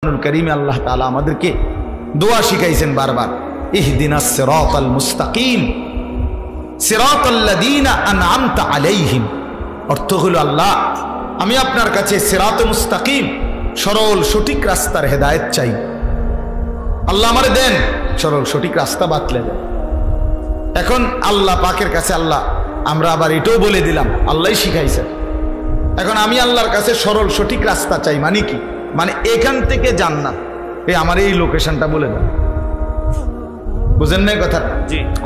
करीमे अल्लाह ताला আমাদেরকে দোয়া শিখাইছেন বারবার, ইহদিনাস সিরাতাল মুস্তাকিম সিরাতাল্লাযীনা আনআমতা আলাইহিম। অর্থ হলো, আল্লাহ আমি আপনার কাছে সিরাতে মুস্তাকিম সরল সঠিক রাস্তার হেদায়েত চাই। আল্লাহ আমারে দেন সরল সঠিক রাস্তা বাতলে দেন। এখন আল্লাহ পাকের কাছে আল্লাহ আমরা আবার এটাও বলে দিলাম, আল্লাহই শিখাইছেন। এখন আমি আল্লাহর কাছে সরল সঠিক রাস্তা চাই, মানে কি? মানে এখান থেকে জান্নাত, আমার এই লোকেশনটা বলে দেন। বুঝেন না কথা?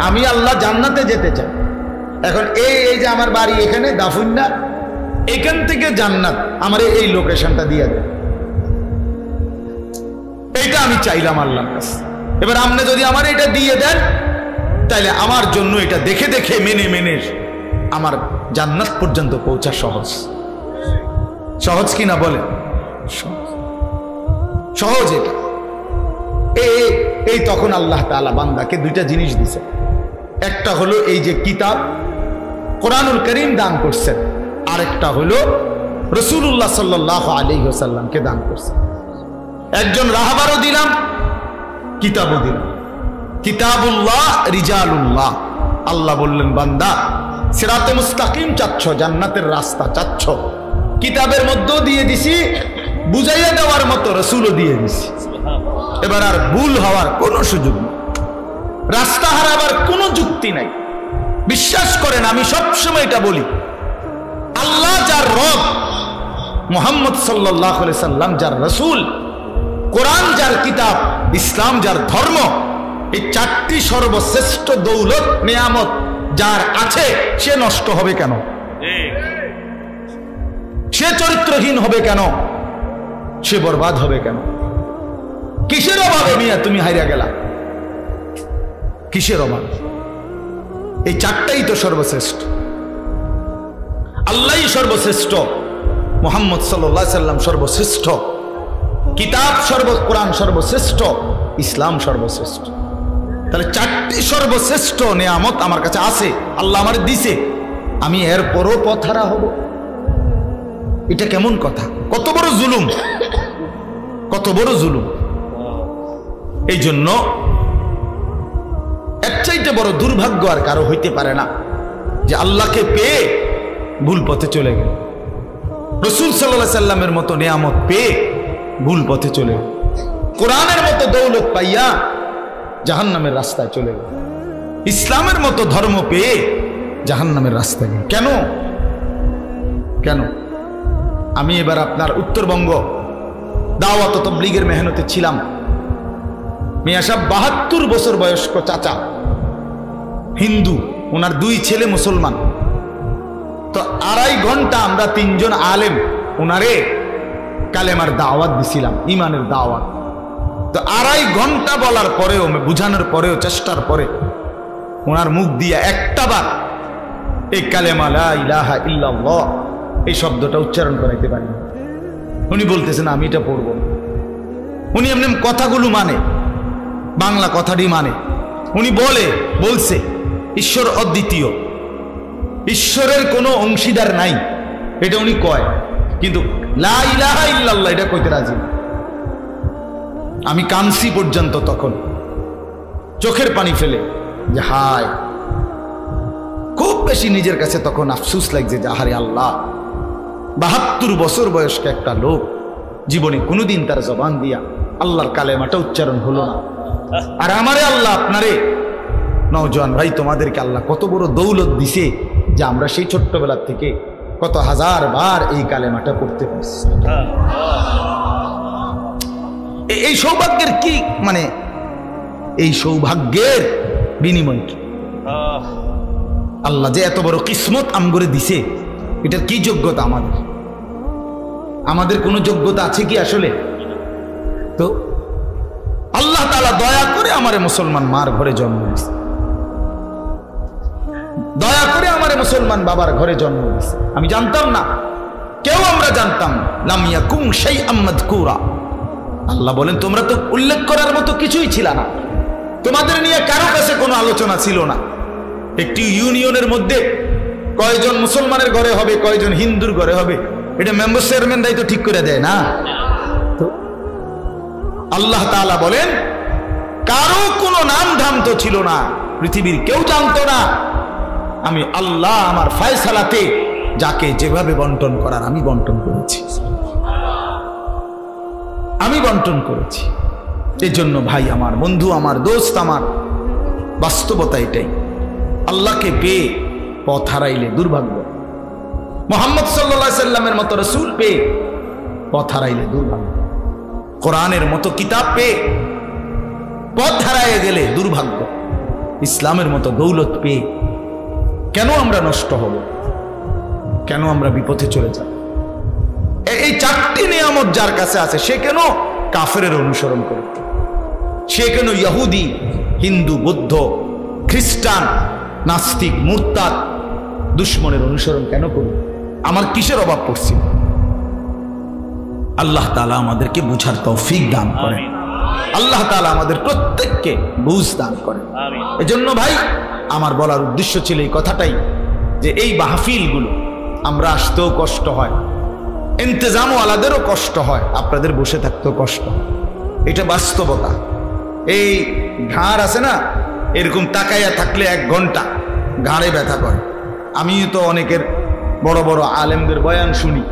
আমি আল্লাহ জান্নাতে যেতে চাই। এখন এই যে আমার বাড়ি এখানে দাফুন্না, এখান থেকে জান্নাত আমার এই লোকেশনটা দিয়ে দেন। এইটা আমি চাইলাম আল্লাহর কাছে। এবার আপনি যদি আমার এটা দিয়ে দেন, তাইলে আমার জন্য এটা দেখে দেখে মেনে মেনে আমার জান্নাত পর্যন্ত পৌঁছা সহজ। সহজ কিনা বলে? সহজ এটা। এই তখন আল্লাহ তাআলা বান্দাকে দুইটা জিনিস দিছে। একটা হলো এই যে কিতাব কোরআনুল কারীম দান করছেন, আরেকটা হলো রাসূলুল্লাহ সাল্লাল্লাহু আলাইহি ওয়াসাল্লামকে দান করছেন। একজন রাহবারও দিলাম, কিতাবও দিলাম। কিতাবুল্লাহ রিজালুল্লাহ। আল্লাহ বললেন, বান্দা সিরাতে মুস্তাকিম চাচ্ছ, জান্নাতের রাস্তা চাচ্ছ, কিতাবের মধ্যেও দিয়ে দিছি, বুঝাইয়া দেওয়ার মতো রাসূলও দিয়ে দিছি। এবার আর ভুল হওয়ার কোনো সুযোগ নেই, রাস্তা হারাবার কোনো যুক্তি নাই। বিশ্বাস করেন, আমি সবসময় এটা বলি, আল্লাহ যার রব, মুহাম্মদ সাল্লাল্লাহু আলাইহি সাল্লাম যার রাসূল, কোরআন যার কিতাব, ইসলাম যার ধর্ম, এই চারটি সর্বশ্রেষ্ঠ দৌলত নিয়ামত যার আছে, সে নষ্ট হবে কেন? সে চরিত্রহীন হবে কেন? সে বরবাদ হবে কেন? কিসের অভাবে মিয়া তুমি হারিয়া গেলা? কিসের অভাব? এই চারটাই তো সর্বশ্রেষ্ঠ। আল্লাহই সর্বশ্রেষ্ঠ, মুহাম্মদ সাল্লাল্লাহু আলাইহি সাল্লাম সর্বশ্রেষ্ঠ, কিতাব কোরআন সর্বশ্রেষ্ঠ, ইসলাম সর্বশ্রেষ্ঠ। তাহলে চারটি সর্বশ্রেষ্ঠ নিয়ামত আমার কাছে আছে, আল্লাহ আমার দিছে, আমি এরপরও পথহারা হব? এটা কেমন কথা? কত বড় জুলুম, কত বড় জুলুম। এই জন্য এর চাইতে বড় দুর্ভাগ্য আর কারো হইতে পারে না যে আল্লাহকে পেয়ে ভুল পথে চলে গেল, রাসূল সাল্লাল্লাহু আলাইহি সাল্লামের মতো নিয়ামত পেয়ে ভুল পথে চলে গেল, কোরআনের মতো দৌলত পাইয়া জাহান্নামের রাস্তায় চলে গেল, ইসলামের মতো ধর্ম পেয়ে জাহান্নামের রাস্তায় গেল। কেন? কেন? আমি এবার আপনার উত্তরবঙ্গ দাওয়াত ও তাবলীগের মেহনতে ছিলাম। মিয়া সাহেব ৭২ বছর বয়স্ক চাচা, হিন্দু, ওনার 2 ছেলে মুসলমান। তো 2.5 ঘন্টা আমরা 3 জন আলেম ওনারে কালেমার দাওয়াত দিছিলাম, ইমানের দাওয়াত। তো 2.5 ঘন্টা বলার পরেও, বুঝানোর পরেও, চেষ্টার পরে ওনার মুখ দিয়ে একটা বার এই কালেমা লা ইলাহা ইল্লাল্লাহ এই শব্দটা উচ্চারণ করাইতে পারি। উনি বলতেছেন আমি এটা পড়ব না। উনি এমনি কথাগুলো মানে, বাংলা কথাটি মানে। উনি বলছে ঈশ্বর অদ্বিতীয়, ঈশ্বরের কোনো অংশীদার নাই, এটা উনি কয়, কিন্তু লা ইলাহা ইল্লাল্লাহ এটা কইতে রাজি না। আমি কাঁদছি পর্যন্ত তখন, চোখের পানি ফেলে, যে হায়, খুব বেশি নিজের কাছে তখন আফসোস লাগছে যে আহারে আল্লাহ, ৭২ বছর বয়স্ক একটা লোক, জীবনে কোনোদিন তার জবান দিয়া আল্লাহর কালেমাটা উচ্চারণ হলো না। আর আমারে আল্লাহ, আপনারে নওজোয়ান ভাই, তোমাদেরকে আল্লাহ কত বড় দৌলত দিছে যে আমরা সেই ছোট্টবেলার থেকে কত হাজার বার এই কালেমাটা পড়তে পারছি। এই সৌভাগ্যের কি মানে, এই সৌভাগ্যের বিনিময় কি? আল্লাহ যে এত বড় কিসমত আমগরে দিছে, এটার কি যোগ্যতা আমাদের? আমাদের কোনো যোগ্যতা আছে কি আসলে? তো আল্লাহ তাআলা দয়া করে আমারে মুসলমান মার ঘরে জন্ম দিয়েছে, দয়া করে আমারে মুসলমান বাবার ঘরে জন্ম দিয়েছে। আমি জানতাম না, কেউ আমরা জানতাম না। লাম ইয়াকুম শাইআম মাযকুরা। আল্লাহ বলেন, তোমরা তো উল্লেখ করার মতো কিছুই ছিল না, তোমাদের নিয়ে কারো কাছে কোনো আলোচনা ছিল না। একটি ইউনিয়নের মধ্যে কয়জন মুসলমানের ঘরে হবে, কয়জন হিন্দুর ঘরে হবে, এটা মেম্বার চেয়ারম্যানরাই তো ঠিক করে দেয় না। তো আল্লাহ তাআলা বলেন কারো কোনো নাম ধাম তো ছিল না, পৃথিবীর কেউ জানতো না। আমি আল্লাহ আমার ফয়সালাতে যাকে যেভাবে বন্টন করার আমি বন্টন করেছি, আমি বন্টন করেছি। এই জন্য ভাই আমার, বন্ধু আমার, দোস্ত আমার, বাস্তবতা এটাই। আল্লাহকে পেয়ে পথ হারাইলে দুর্ভাগ্য। মুহাম্মদ সাল্লাল্লাহু আলাইহি সাল্লামের মতো রাসূল পেয়ে পথ হারাইলে দুর্ভাগ্য। কোরআনের মতো কিতাব পেয়ে পথ হারাইয়া গেলে দুর্ভাগ্য। ইসলামের মতো দৌলত পেয়ে কেন আমরা নষ্ট হব? কেন আমরা বিপথে চলে যাব? এই চারটি নিয়ামত যার কাছে আছে সে কেন কাফেরের অনুসরণ করে? সে কেন ইহুদি, হিন্দু, বৌদ্ধ, খ্রিস্টান, নাস্তিক, মুরতাদ, দুশ্মনের অনুসরণ কেন করবে? আমার কিসের অভাব পড়ছে? আল্লাহ তাআলা আমাদেরকে বুঝার তৌফিক দান করেন। আল্লাহ তাআলা আমাদের প্রত্যেককে বুঝ দান করেন। এজন্য ভাই আমার বলার উদ্দেশ্য ছিল এই কথাটাই, যে এই মাহফিলগুলো আমরা আসতেও কষ্ট হয়, ইন্তেজামও আলাদেরও কষ্ট হয়, আপনাদের বসে থাকতেও কষ্ট, এটা বাস্তবতা। এই ঘাড় আছে না, এরকম তাকাইয়া থাকলে 1 ঘন্টা ঘাড়ে ব্যথা করে। আমি তো অনেকের বড় বড় আলেমদের বয়ান শুনি,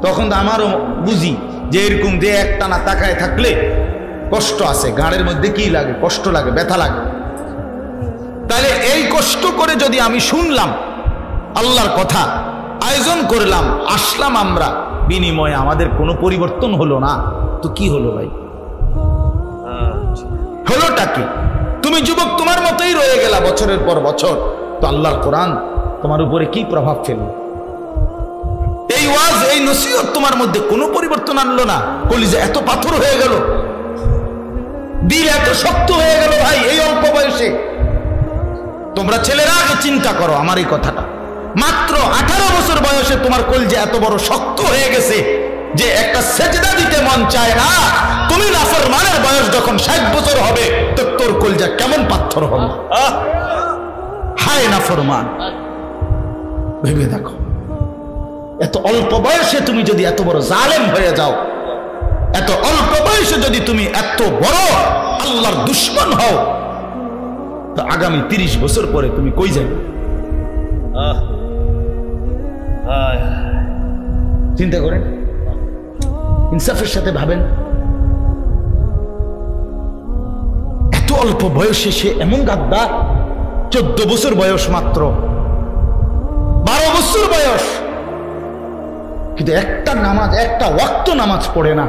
তখন তো আমারও বুঝি যে এরকম যে একটানা তাকায় থাকলে কষ্ট আছে, ঘাড়ের মধ্যে কি লাগে, কষ্ট লাগে, ব্যথা লাগে। তাহলে এই কষ্ট করে যদি আমি শুনলাম আল্লাহর কথা, আয়োজন করলাম, আসলাম আমরা, বিনিময়ে আমাদের কোনো পরিবর্তন হলো না, তো কি হলো ভাই? হলোটা কি? তুমি যুবক তোমার মতোই রয়ে গেলা বছরের পর বছর, তো আল্লাহর কোরআন তোমার উপরে কি প্রভাব ফেলল? এই ওয়াজ, এই নসিহত তোমার মধ্যে কোনো পরিবর্তন আনলো না। কলিজা এত পাথর হয়ে গেল, দিল এত শক্ত হয়ে গেল ভাই এই অল্প বয়সে। তোমরা ছেলেরা আগে চিন্তা করো আমার এই কথাটা। মাত্র 18 বছর বয়সে তোমার কলিজা এত বড় শক্ত হয়ে গেছে যে একটা সেজদা দিতে মন চায় না। তুমি নাফরমানের বয়স যখন 60 বছর হবে তো তোর কলিজা কেমন পাথর হবে? হায় নাফরমান, ভেবে দেখো। এত অল্প বয়সে তুমি যদি এত বড় জালেম হয়ে যাও, এত অল্প বয়সে যদি তুমি এত বড় আল্লাহর দুশমন হও, তো আগামী 30 বছর পরে তুমি কই যাবে? চিন্তা করেন, ইনসাফের সাথে ভাবেন। এত অল্প বয়সে সে এমন গাদ্দার। 14 বছর বয়স, মাত্র 12 বছর বয়স, কিন্তু একটা নামাজ, একটা ওয়াক্ত নামাজ পড়ে না।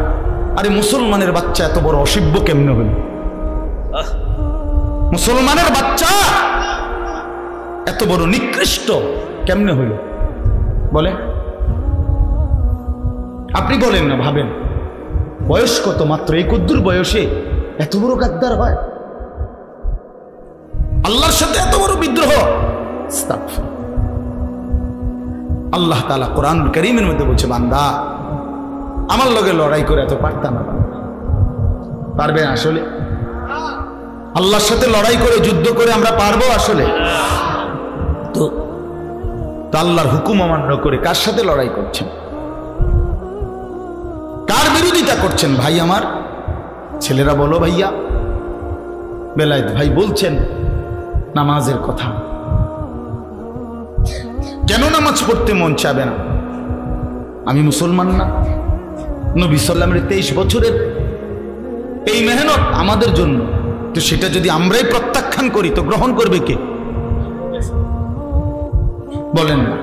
আরে মুসলমানের বাচ্চা এত বড় অসভ্য কেমনে হইল? মুসলমানের বাচ্চা এত বড় নিকৃষ্ট কেমনে হইল বলে? আপনি বলেন না, ভাবেন। বয়স কত মাত্র, এই কদ্দুর বয়সে এত বড় গাদ্দার হয়? আল্লাহর সাথে এত বড় বিদ্রোহ! আল্লাহ তাআলা কোরআনুল কারীমের মধ্যে বলছে, বান্দা আমার লগে লড়াই করে এত পারতা না। পারবে আসলে? আল্লাহর সাথে লড়াই করে, যুদ্ধ করে আমরা পারবো আসলে? তো আল্লাহর হুকুম অমান্য করে কার সাথে লড়াই করছেন? কার বিরোধিতা করছেন ভাই আমার? ছেলেরা বলো ভাইয়া। বেলায়েত ভাই বলছেন নামাজের কথা, কেন নামাজ পড়তে মন চাবে না? আমি মুসলমান না? নবী সাল্লামের 23 বছরের এই মেহনত আমাদের জন্য, তো সেটা যদি আমরাই প্রত্যাখ্যান করি তো গ্রহণ করবে কে? বলেন না।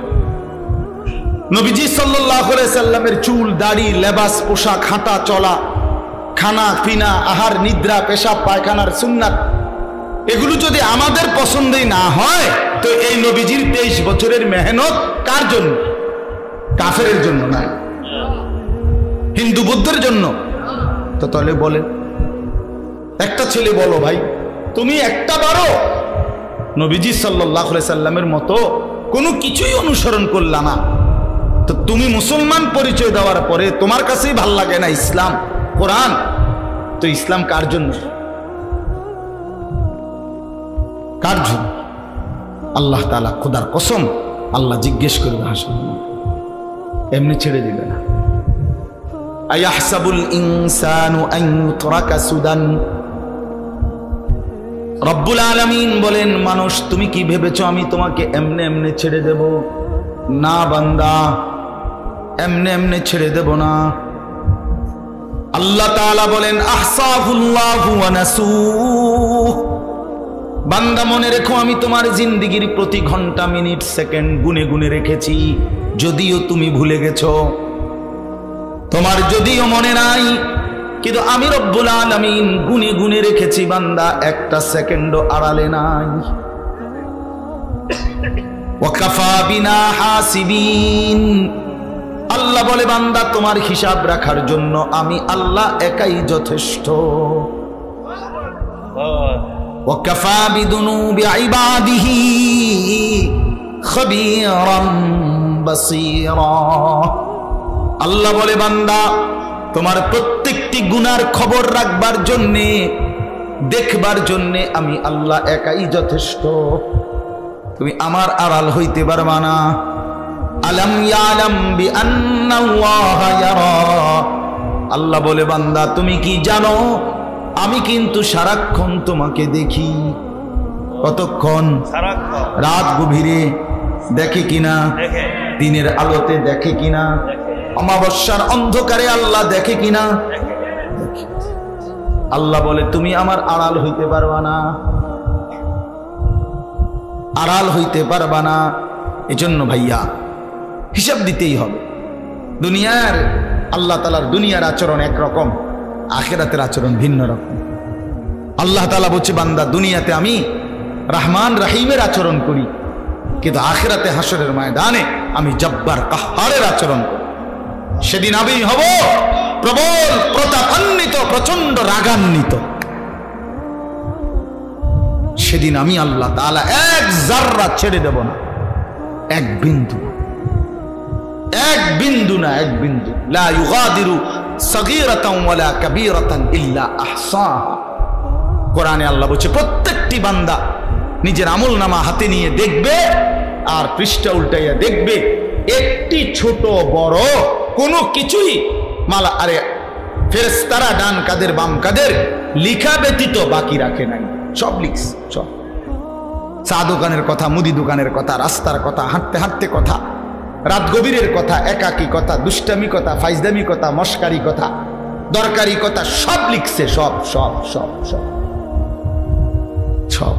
নবীজি সাল্লাল্লাহু আলাইহি সাল্লামের চুল, দাড়ি, লেবাস, পোশাক, হাঁটা চলা, খানা পিনা, আহার, নিদ্রা, পেশাব পায়খানার সুন্নাত, এগুলো যদি আমাদের পছন্দই না হয় তো এই নবীজির 23 বছরের মেহনত কার জন্য? কাফেরের জন্য না, হিন্দু বৌদ্ধের জন্য। তো তাহলে বলেন, একটা ছেলে বলো ভাই, তুমি একটা বারো নবীজি সাল্লাল্লাহু আলাইহি সাল্লামের মতো কোনো কিছুই অনুসরণ করলা না, তো তুমি মুসলমান পরিচয় দেওয়ার পরে তোমার কাছেই ভাল লাগে না ইসলাম, কোরআন, তো ইসলাম কার জন্য? কার জন্য? আল্লাহ তাআলা, খোদার কসম, আল্লাহ জিজ্ঞেস করবে হাসর, এমনি ছেড়ে দিবে না। আয়াহসাবুল ইনসানু আন ইউতরাকা সুদান। রব্বুল আলামিন বলেন, মানুষ তুমি কি ভেবেছো আমি তোমাকে এমনে এমনে ছেড়ে দেব? না বান্দা, এমনে এমনে ছেড়ে দেব না। আল্লাহ তাআলা বলেন, আহসাহুল্লাহু ওয়া নাসূহ। বান্দা মনে রেখো, আমি তোমার জিন্দেগির প্রতি ঘন্টা মিনিট সেকেন্ড গুনে গুনে রেখেছি, যদিও তুমি ভুলে গেছো, তোমার যদিও মনে নাই, কিন্তু আমি রব্বুল আলামিন গুনে গুনে রেখেছি। বান্দা একটা সেকেন্ডও আড়ালে নাই। ওয়াকাফা বিনা হাসিবিন। আল্লাহ বলে, বান্দা তোমার হিসাব রাখার জন্য আমি আল্লাহ একাই যথেষ্ট। ওয়াকাফা বিদুনুবি ইবাদিহি খবীরাম বাসীরা। আল্লাহ বলে, বান্দা তোমার প্রত্যেকটি গুনার খবর রাখবার জন্যে, দেখবার জন্যে আমি আল্লাহ একাই যথেষ্ট। তুমি আমার আড়াল হইতে পারবা না। আলাম ইয়ালাম বিআন্নাল্লাহা ইয়ারা। আল্লাহ বলে, বান্দা তুমি কি জানো আমি কিন্তু সারাক্ষণ তোমাকে দেখি। কতক্ষণ? রাত গভীরে দেখে কিনা, দিনের আলোতে দেখে কিনা, অমাবস্যার অন্ধকারে আল্লাহ দেখে কিনা। আল্লাহ বলে, তুমি আমার আড়াল হইতে পারবা না, আড়াল হইতে পারবা না। এজন্য ভাইয়া হিসাব দিতেই হবে। দুনিয়ার আল্লাহ তাআলার দুনিয়ার আচরণ একরকম, আখিরাতের আচরণ ভিন্ন রকম। আল্লাহ তাআলা বলছে, বান্দা দুনিয়াতে আমি রহমান রহিমের আচরণ করি, কিন্তু আখিরাতে হাসরের ময়দানে আমি জব্বার কাহ্হারের আচরণ করি। সেদিন আমি হব প্রবল প্রতাপান্বিত, প্রচন্ড রাগান্বিত। সেদিন আমি আল্লাহ তাআলা এক জাররা ছেড়ে দেব না, এক বিন্দু, এক বিন্দু না, এক বিন্দু। লা ইউগাদিরু সগীরাতান ওয়ালা কাবীরাতান ইল্লা আহসাহা। কোরআনে আল্লাহ বলছে, প্রত্যেকটি বান্দা নিজের আমলনামা হাতে নিয়ে দেখবে, আর পৃষ্ঠা উল্টাইয়া দেখবে, একটি ছোট বড় কোনো কিছুই মালা আরে ফেরেশতারা ডান কাদের বাম কাদের লিখা ব্যতীত বাকি রাখে নাই। সব লিখছে, সব। চা দোকানের কথা, মুদি দোকানের কথা, রাস্তার কথা, হাঁটতে হাঁটতে কথা, রাত গভীরের কথা, একাকী কথা, দুষ্টামি কথা, ফাইজদামি কথা, মস্কারি কথা, দরকারি কথা, সব লিখছে, সব সব সব সব সব।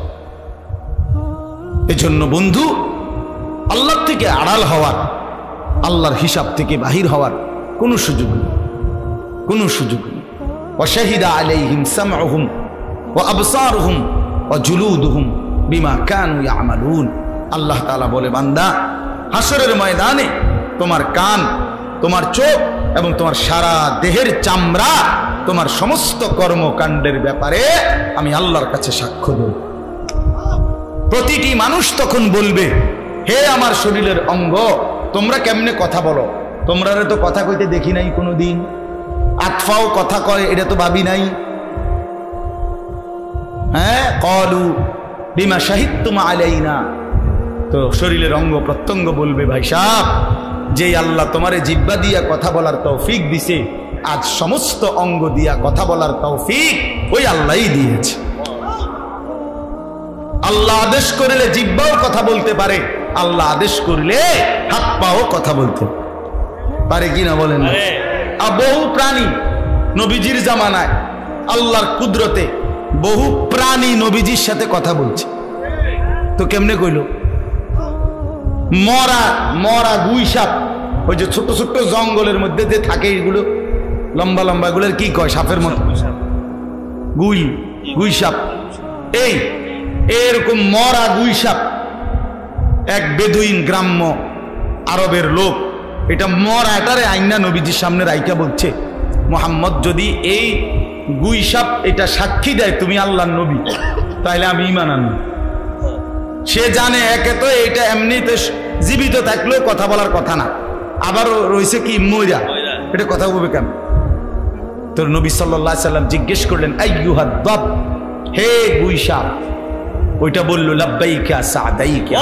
এজন্য বন্ধু, আল্লাহ থেকে আড়াল হওয়ার, আল্লাহর হিসাব থেকে বাহির হওয়ার কোনো সুযোগ নেই, কোনো সুযোগ নেই। ওয়াশাহিদা আলাইহিম সামউহুম ওয়া আবসারুহুম ওয়া জুলুদুহুম বিমা কানু ইয়ামালুন। আল্লাহ তাআলা বলে, বান্দা হাসরের ময়দানে তোমার কান, তোমার চোখ এবং তোমার সারা দেহের চামড়া, তোমার সমস্ত কর্মকাণ্ডের ব্যাপারে আমি আল্লাহর কাছে সাক্ষ্য দেব। প্রতিটি মানুষ তখন বলবে, হে আমার শরীরের অঙ্গ, তোমরা কেমনে কথা বলো? তোমরা তো কথা কইতে দেখি নাই কোনোদিন। আতফাও কথা কয়, এটা তো ভাবি নাই। হ্যাঁ, ক্বালু বিমা শাহিদতুম আলাইনা। তো শরীরের অঙ্গ প্রত্যঙ্গ বলবে, ভাই সাহেব, যেই আল্লাহ তোমারে জিহ্বা দিয়া কথা বলার তৌফিক দিছে, আজ সমস্ত অঙ্গ দিয়া কথা বলার তৌফিক ওই আল্লাহই দিয়েছে। আল্লাহ আদেশ করলে জিহ্বাও কথা বলতে পারে, আল্লাহ আদেশ করলে হাত পাও কথা বলতে পারে কিনা বলেন? বহু প্রাণী নবীজির জামানায় আল্লাহর কুদরতে বহু প্রাণী নবীজির সাথে কথা বলছে। তো কেমনে কইল? মরা মরা গুই সাপ, ওই যে ছোট ছোট জঙ্গলের মধ্যে যে থাকে, এগুলো লম্বা লম্বা, এগুলোর কি কয়? সাপের মতো গুই, গুই সাপ। এই এরকম মরা গুই সাপ এক বেদুইন গ্রাম্য আরবের লোক, এটা মরা, এটারে আইনা নবীজির সামনে রাইকা বলছে, মুহাম্মদ যদি এই গুই সাপ এটা সাক্ষী দেয় তুমি আল্লাহর নবী, তাহলে আমি ঈমান আনব। সে জানে একে তো এটা এমনিতে জীবিত থাকলেও কথা বলার কথা না, আবার রয়েছে কি মইরা, এটা কথা বলবে কেন? তোর নবী সাল্লাল্লাহু আলাইহি সাল্লাম জিজ্ঞেস করলেন, আইয়ুহাদ দাব, হে গুই সাপ। ওইটা বলল, লাব্বাইকা সাদাইকা,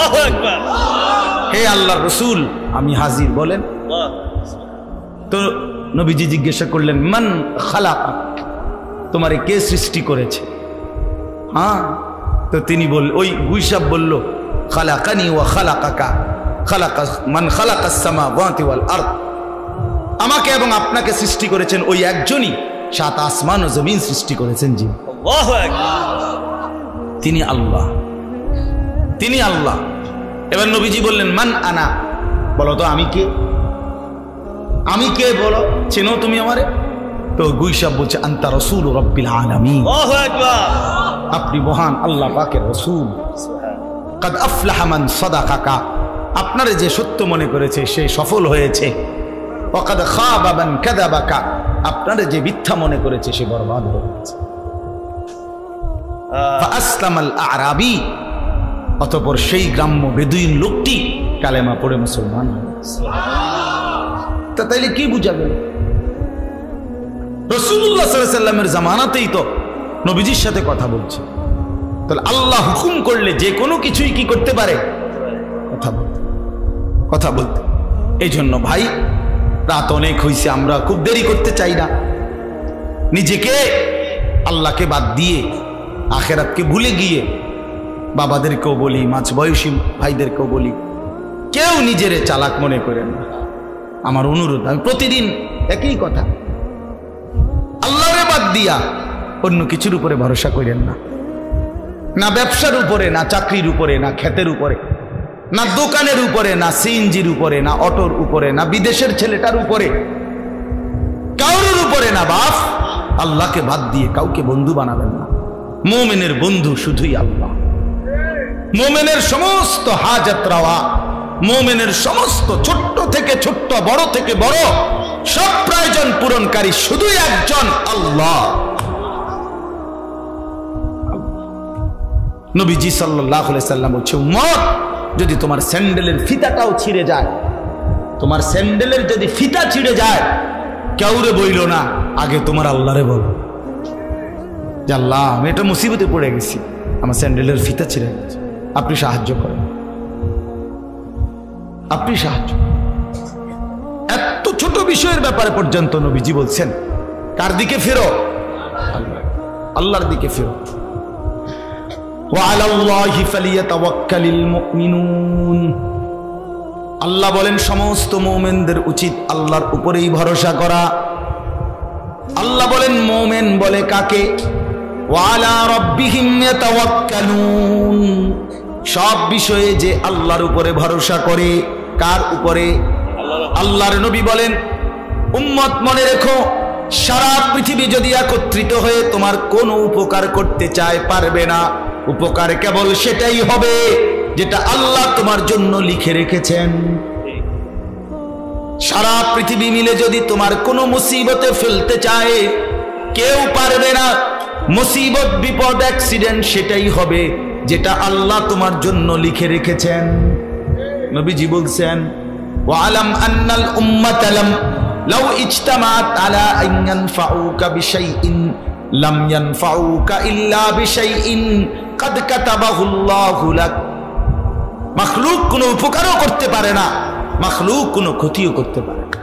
হে আল্লাহর রাসূল আমি হাজির, বলেন। তো নবীজি জিজ্ঞাসা করলেন, মান খালাকা, তোমারে কে সৃষ্টি করেছে? হ্যাঁ, তো তিনি ওই গুইসাব বলল, খালাকানি ওয়া খালাকাকা, মান খালাকাস সামাওয়াতি ওয়াল আরদ, আমাকে এবং আপনাকে সৃষ্টি করেছেন ওই একজনই, সাত আসমান ও জমিন সৃষ্টি করেছেন। জি, আল্লাহু আকবার। তিনি আল্লাহ, তিনি আল্লাহ। এবার নবীজি বললেন, মান আনা, বলো তো আমি কে, আমি কে বলো, চেনো তুমি আমারে? তো গুইসাব বলছে, আনতা রাসূল রাব্বিল আলামিন, আল্লাহু আকবার, আপনি মহান আল্লাহ পাকের রাসূল। কাদ আফলাহা মান সাদাকাকা, আপনারে যে সত্য মনে করেছে সে সফল হয়েছে। ওয়া কাদ খাবা মান কাযাবাকা, আপনারে যে মিথ্যা মনে করেছে সে বরবাদ হয়েছে। ফাআসলামাল আরাবী, অতঃপর সেই গ্রাম্য বেদুইন লোকটি কালেমা পড়ে মুসলমান হয়েছে। তা তাইলে কি বুঝা গেল? রাসূলুল্লাহ সাল্লাল্লাহু আলাইহি ওয়াসাল্লামের জামানাতেই তো নবীজির সাথে কথা বলছে, তাহলে আল্লাহ হুকুম করলে যে কোনো কিছুই কি করতে পারে? কথা বলতে। এই জন্য ভাই, রাত অনেক হয়েছে, আমরা খুব দেরি করতে চাই না। নিজেকে আল্লাহকে বাদ দিয়ে আখেরাতকে ভুলে গিয়ে বাবাদেরকেও বলি, মাঝ বয়সী ভাইদেরকেও বলি, কেউ নিজেরে চালাক মনে করেন না। আমার অনুরোধ, আমি প্রতিদিন একই কথা, আল্লাহরে বাদ দিয়া অন্য কিছুর উপরে ভরসা করেন না। না ব্যবসার উপরে, না চাকরির উপরে, না ক্ষেতের উপরে, না দোকানের উপরে, না সিএনজির উপরে, না অটোর উপরে, না বিদেশের ছেলেটার উপরে, কারোর উপরে না বাপ। আল্লাহকে বাদ দিয়ে কাউকে বন্ধু বানাবেন না। মুমিনের বন্ধু শুধুই আল্লাহ। মুমিনের সমস্ত হাজাত রাওয়া, মুমিনের সমস্ত ছোট্ট থেকে ছোট্ট, বড় থেকে বড় সব প্রয়োজন পূরণকারী শুধুই একজন আল্লাহ। নবীজি সাল্লাল্লাহু আলাইহি সাল্লাম বলছে, উম্মত, যদি তোমার স্যান্ডেলের ফিতাটাও ছিঁড়ে যায়, তোমার স্যান্ডেলের যদি ফিতা ছিঁড়ে যায়, কাউরে বইল না, আগে তোমার আল্লাহরে বলো যে আল্লাহ, আমি এটা মুসিবতে পড়ে গেছি, আমার স্যান্ডেলের ফিতা ছিঁড়ে গেছে, আপনি সাহায্য করেন, আপনি সাহায্য। এত ছোট বিষয়ের ব্যাপারে পর্যন্ত নবীজি বলছেন, কার দিকে ফেরো? আল্লাহর দিকে ফেরো। ওয়ালাল্লাহি ফালিয়াতাওয়াক্কালিল মুমিনুন, আল্লাহ বলেন সমস্ত মুমিনদের উচিত আল্লাহর উপরেই ভরসা করা। আল্লাহ বলেন মুমিন বলে কাকে? ওয়ালা রাব্বিহিম ইয়াতাওয়াক্কালুন, সব বিষয়ে যে আল্লাহর উপরে ভরসা করে। কার উপরে? আল্লাহর নবী বলেন, উম্মত মনে রেখো, সারা পৃথিবী যদি একত্রিত হয়ে তোমার কোনো উপকার করতে চায়, পারবে না। উপকার কেবল সেটাই হবে যেটা আল্লাহ তোমার জন্য লিখে রেখেছেন। সারা পৃথিবী মিলে যদি তোমার কোনো মুসিবতে ফেলতে চায়, কেউ পারবে না। মুসিবত, বিপদ, অ্যাক্সিডেন্ট সেটাই হবে যেটা আল্লাহ তোমার জন্য লিখে রেখেছেন। নবীজি বলছেন, ওয়ালাম আন্নাল উম্মাতা লাউ ইজতামাআত আলা আন ইয়ানফাউকা বিশাইইন লাম ইয়ানফাউকা ইল্লা বিশাইইন কাদ কাতাবাহুল্লাহু লাক। মাখলুক কোনো উপকারও করতে পারে না, মাখলুক কোনো ক্ষতিও করতে পারে না।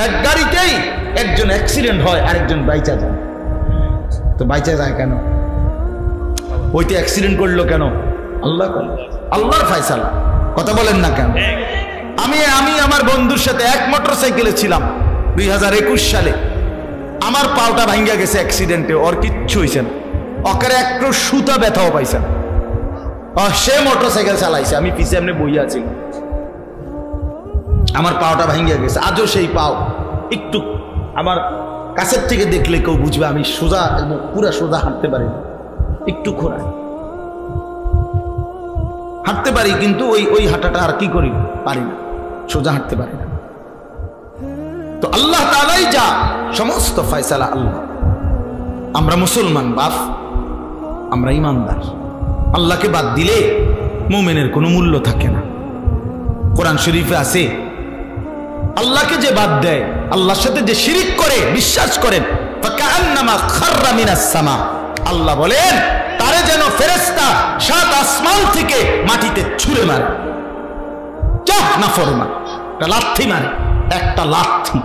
এক গাড়িতেই একজন অ্যাক্সিডেন্ট হয়, আরেকজন বাইচা যায়। তো বাইচা যায় কেন? ওইতে অ্যাক্সিডেন্ট করলো কেন? আল্লাহ, আল্লাহর ফয়সালা। কথা বলেন না কেন? আমি আমার বন্ধুর সাথে এক মোটরসাইকেলে ছিলাম 2021 সালে। আমার পাওটা ভাঙ্গা গেছে অ্যাক্সিডেন্টে, ওর কিচ্ছু হয়েছে না, ওকে একটু সুতা ব্যথাও পাইছে না। সে মোটরসাইকেল চালাইছে, আমি পিছে এমনি বইয়া আছি, আমার পাওটা ভাঙ্গা গেছে। আজও সেই পাও একটু আমার কাছের থেকে দেখলে কেউ বুঝবে আমি সোজা, একদম পুরা সোজা হাঁটতে পারি না, একটু খোঁড়ায় হাঁটতে পারি, কিন্তু ওই হাঁটাটা আর কি করি পারি না, সোজা হাঁটতে পারি না। তো আল্লাহ তাআলাই যা সমস্ত ফয়সালা আল্লাহ। আমরা মুসলমান বাপ, আমরা ইমানদার। আল্লাহকে বাদ দিলে মুমিনের কোনো মূল্য থাকে না। কোরআন শরীফে আছে, আল্লাহকে যে বাদ দেয়, আল্লাহর সাথে যে শিরিক করে, বিশ্বাস করেন, ফাকান্নামা খাররা মিনাস সামা, আল্লাহ বলেন তারে যেন ফেরেশতা 7 আসমান থেকে মাটিতে ছুঁড়ে মারে। যা নাফরমান, লাথি মারে, একটা লাথি।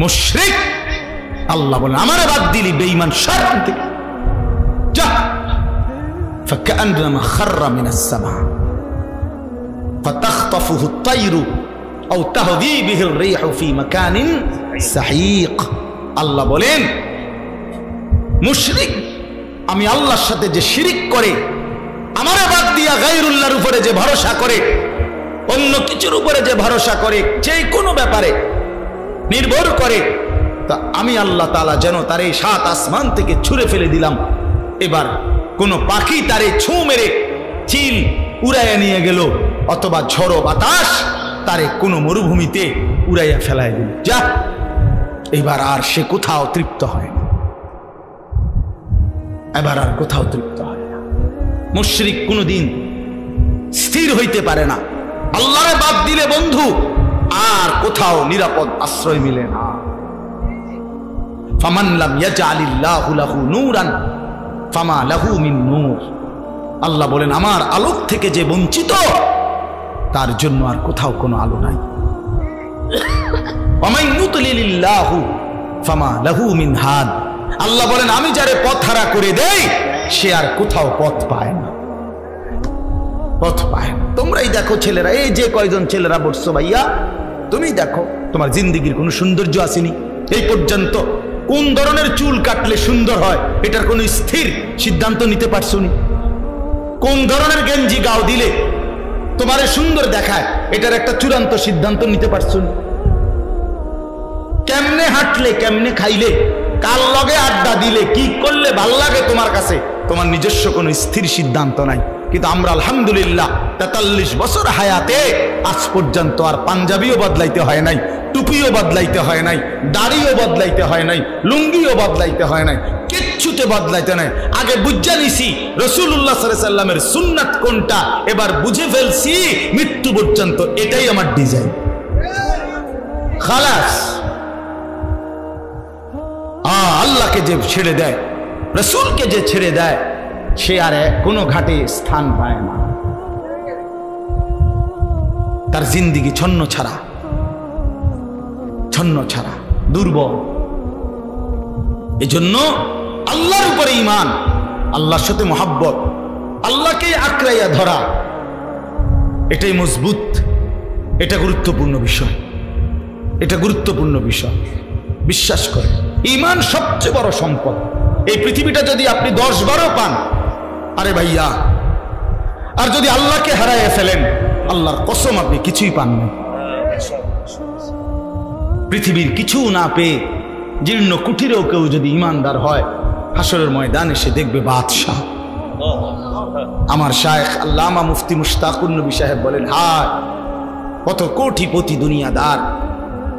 মুশরিক আল্লাহ বলেন আমারে বাদ দিলি বেঈমান শরম থেকে যা। ফাকান্নামা খাররা মিনাস সামা ফাতাখতাফুহু আত-তায়রু আও তাহদি বিহির রিহু ফি মাকানিন সাহিক। আল্লাহ বলেন মুশরিক আমি আল্লাহর সাথে যে শিরিক করে, আমারে বাদ দিয়া গায়রুল্লাহর উপরে যে ভরসা করে, অন্য কিছুর উপরে যে ভরসা করে, যে কোনো ব্যাপারে নির্ভর করে, তা আমি আল্লাহ তাআলা যেন তারে 7 আসমান থেকে ছুঁড়ে ফেলে দিলাম। এবার কোন পাখি তারে ছু মেরে চিল উড়াইয়া নিয়ে গেল, অথবা ঝড়ো বাতাস তারে কোন মরুভূমিতে উড়াইয়া ফেলায় দিল, যা। এবার আর সে কোথাও তৃপ্ত হয় না, এবার আর কোথাও তৃপ্ত হয় না। মুশরিক কোনদিন স্থির হইতে পারে না। আল্লাহরে বাদ দিলে বন্ধু আর কোথাও নিরাপদ আশ্রয় মিলে না। ফামান লাম ইয়াজআলিল্লাহু লাহু নূরান ফামা লাহু মিন নূর। আল্লাহ বলেন আমার আলোক থেকে যে বঞ্চিত তার জন্য আর কোথাও কোনো আলো নাই। ওয়া মান ইউদ্লিলিল্লাহু ফামা লাহু মিন হাদ। আল্লাহ বলেন আমি যারে পথ হারা করে দেই সে আর কোথাও পথ পায় না, পথ পায় না। তোমরাই দেখো ছেলেরা, এই যে কয়জন ছেলেরা বসছো ভাইয়া, তুমি দেখো তোমার জিন্দেগির কোনো সৌন্দর্য আসেনি এই পর্যন্ত। কোন ধরনের চুল কাটলে সুন্দর হয় এটার কোনো স্থির সিদ্ধান্ত নিতে পারছো নি? কোন ধরনের গেঞ্জি গাও দিলে তোমারে সুন্দর দেখায় এটার একটা চূড়ান্ত সিদ্ধান্ত নিতে পারছো নি? কেমনে হাঁটলে, কেমনে খাইলে, কার লগে আড্ডা দিলে, কি করলে ভাল লাগে তোমার কাছে, তোমার নিজস্ব কোনো স্থির সিদ্ধান্ত নাই। কিন্তু আমরা আলহামদুলিল্লাহ 43 বছর হায়াতে আজ পর্যন্ত আর পাঞ্জাবিও বদলাইতে হয় নাই, টুপিও বদলাইতে হয় নাই, দাড়িও বদলাইতে হয় নাই, লুঙ্গিও বদলাইতে হয় নাই, কিচ্ছুতে বদলাইতে নাই। আগে বুঝা নিছি রাসূলুল্লাহ সাল্লাল্লাহু আলাইহি সাল্লামের সুন্নাত কোনটা, এবার বুঝে ফেলছি মৃত্যু পর্যন্ত এটাই আমার ডিজাইন। খালাস। আল্লাহকে যে ছেড়ে দেয়, রাসূলকে যে ছেড়ে দেয়, সে আর কোনো ঘাটে স্থান পায় না। তার জিন্দেগি ছন্ন ছাড়া, ছন্ন ছাড়া, দুর্বল। এজন্য আল্লাহর উপরে ঈমান, আল্লাহর সাথে মহব্বত, আল্লাহকে আঁকড়াইয়া ধরা, এটাই মজবুত। এটা গুরুত্বপূর্ণ বিষয়, এটা গুরুত্বপূর্ণ বিষয়। বিশ্বাস করে ঈমান সবচেয়ে বড় সম্পদ। এই পৃথিবীটা যদি আপনি 10-12 পান, আরে ভাইয়া, আর যদি আল্লাহকে হারাইয়া ফেলেন, আল্লাহর কসম আপনি কিছুই পান না। পৃথিবীর কিছু না পেয়ে জীর্ণ কুঠিরেও কেউ যদি ইমানদার হয়, হাসরের ময়দানে সে দেখবে বাদশাহ। আমার শায়েখ আল্লামা মুফতি মুশতাকুন নবী সাহেব বলেন, হায় কত কোটিপতি দুনিয়াদার